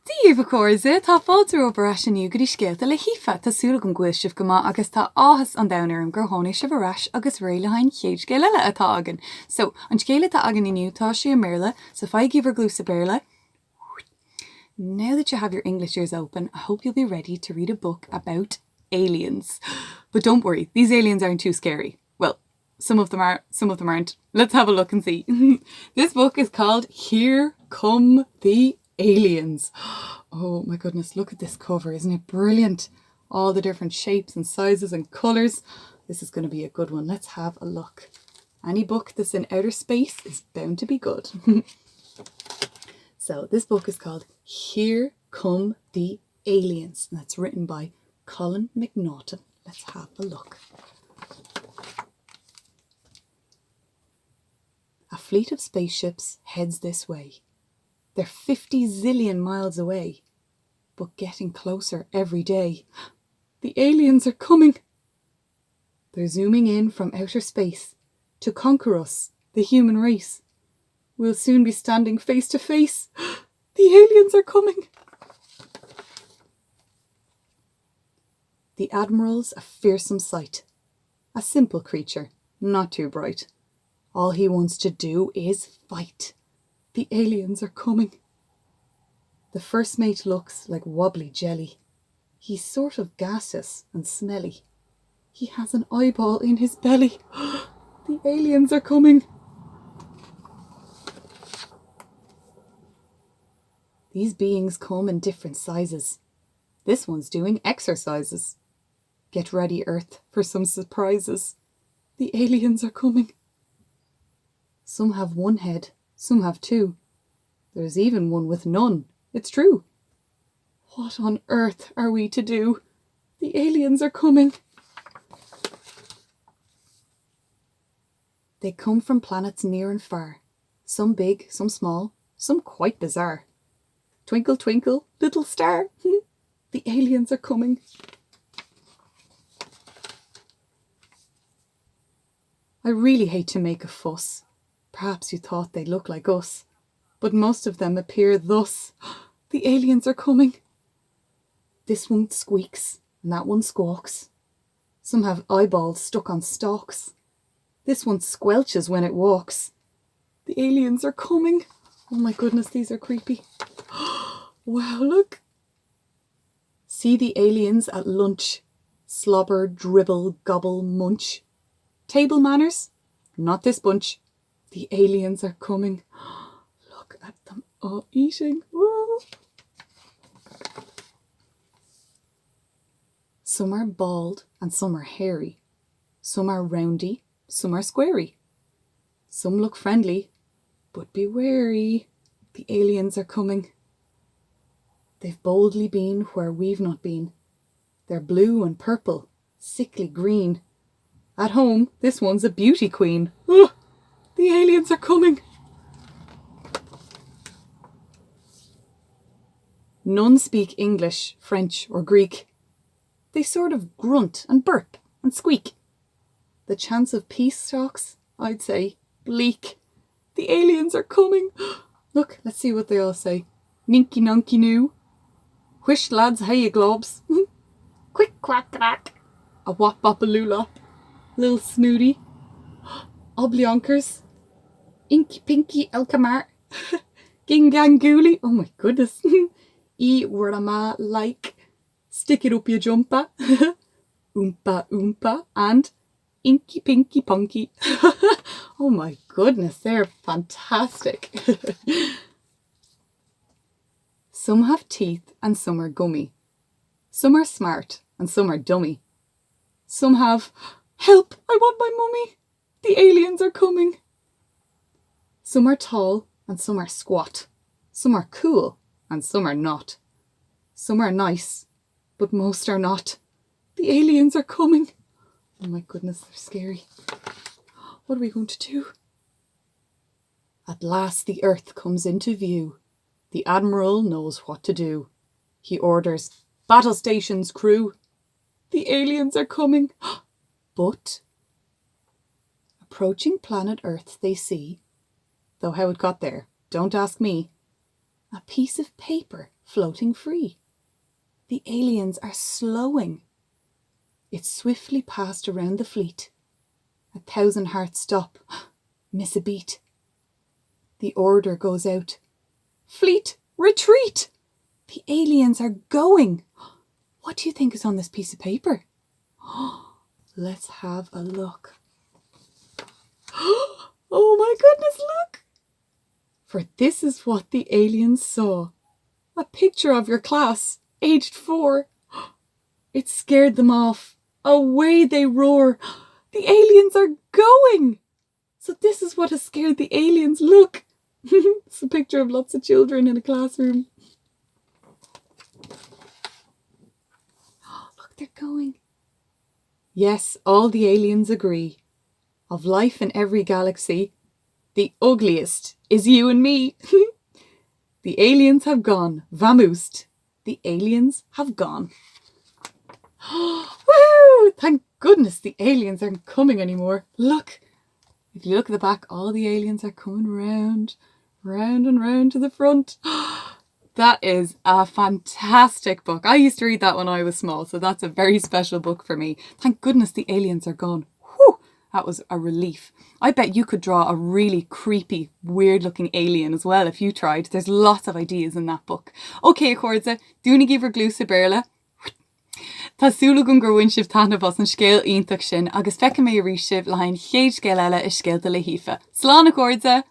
Díomh cóirse tá fáiltear ó barráisiniu go dtí scéalta le hAoife tásúla go gcuil sibh go maith agus tá áthas an damhnairm gur tháinig sibh arás agus réilehain chéad scéal eile atá agan. So an scéala tá agan inniu tá sé méle sa feidhgíomhar glúsa béle. Now that you have your English ears open, I hope you'll be ready to read a book about aliens. But don't worry, these aliens aren't too scary. Well, some of them are, some of them aren't. Let's have a look and see. This book is called Here Come the Aliens. Oh my goodness, look at this cover. Isn't it brilliant? All the different shapes and sizes and colours. This is going to be a good one. Let's have a look. Any book that's in outer space is bound to be good. So this book is called Here Come the Aliens. And that's written by Colin McNaughton. Let's have a look. A fleet of spaceships heads this way. They're 50 zillion miles away, but getting closer every day. The aliens are coming. They're zooming in from outer space to conquer us, the human race. We'll soon be standing face to face. The aliens are coming. The Admiral's a fearsome sight. A simple creature, not too bright. All he wants to do is fight. The aliens are coming. The first mate looks like wobbly jelly. He's sort of gaseous and smelly. He has an eyeball in his belly. The aliens are coming. These beings come in different sizes. This one's doing exercises. Get ready, Earth, for some surprises. The aliens are coming. Some have one head, some have two. There's even one with none, it's true. What on earth are we to do? The aliens are coming. They come from planets near and far. Some big, some small, some quite bizarre. Twinkle, twinkle, little star. The aliens are coming. I really hate to make a fuss. Perhaps you thought they look like us, but most of them appear thus. The aliens are coming. This one squeaks and that one squawks. Some have eyeballs stuck on stalks. This one squelches when it walks. The aliens are coming. Oh my goodness, these are creepy. Wow, look. See the aliens at lunch. Slobber, dribble, gobble, munch. Table manners? Not this bunch. The aliens are coming. Look at them all eating. Whoa. Some are bald and some are hairy. Some are roundy, some are squarey. Some look friendly, but be wary. The aliens are coming. They've boldly been where we've not been. They're blue and purple, sickly green. At home, this one's a beauty queen. Oh, the aliens are coming. None speak English, French or Greek. They sort of grunt and burp and squeak. The chance of peace talks, I'd say, bleak. The aliens are coming. Look, let's see what they all say. Ninky nunky noo. Whisht lads, how you globs? Quick quack crack. A wop bop a loolop. Lil snooty. Oblionkers. Inky pinky elkamar. Gingangooly. Oh my goodness. E wurama like. Stick it up your jumper. Oompa oompa. And inky pinky punky. Oh my goodness, they're fantastic. Some have teeth and some are gummy. Some are smart and some are dummy. Some have, help, I want my mummy. The aliens are coming. Some are tall and some are squat. Some are cool and some are not. Some are nice, but most are not. The aliens are coming. Oh my goodness, they're scary. What are we going to do? At last the Earth comes into view. The Admiral knows what to do. He orders, battle stations crew. The aliens are coming. But approaching planet Earth they see, though how it got there, don't ask me, a piece of paper floating free. The aliens are slowing. It swiftly passed around the fleet. 1,000 hearts stop, miss a beat. The order goes out. Fleet, retreat! The aliens are going. What do you think is on this piece of paper? Let's have a look. Oh my goodness, look! For this is what the aliens saw. A picture of your class, aged 4. It scared them off. Away they roar. The aliens are going. So this is what has scared the aliens. Look. It's a picture of lots of children in a classroom. Look, they're going. Yes, all the aliens agree. Of life in every galaxy, the ugliest is you and me. The aliens have gone. Vamoosed. The aliens have gone. Woo! Thank goodness the aliens aren't coming anymore. Look. If you look at the back, all the aliens are coming round and round to the front. That is a fantastic book. I used to read that when I was small, so that's a very special book for me. Thank goodness the aliens are gone. Whew, that was a relief. I bet you could draw a really creepy, weird-looking alien as well if you tried. There's lots of ideas in that book. Okay, Cordsa, dúna gíbhar glúsa béarla. Tásúla gon gur bhain sibh taitneamh as an scéal iontach sin agus feicim mé a rí sibh le hain chéad scéal eile is Scéalta le hAoife. Slán a Cordsa!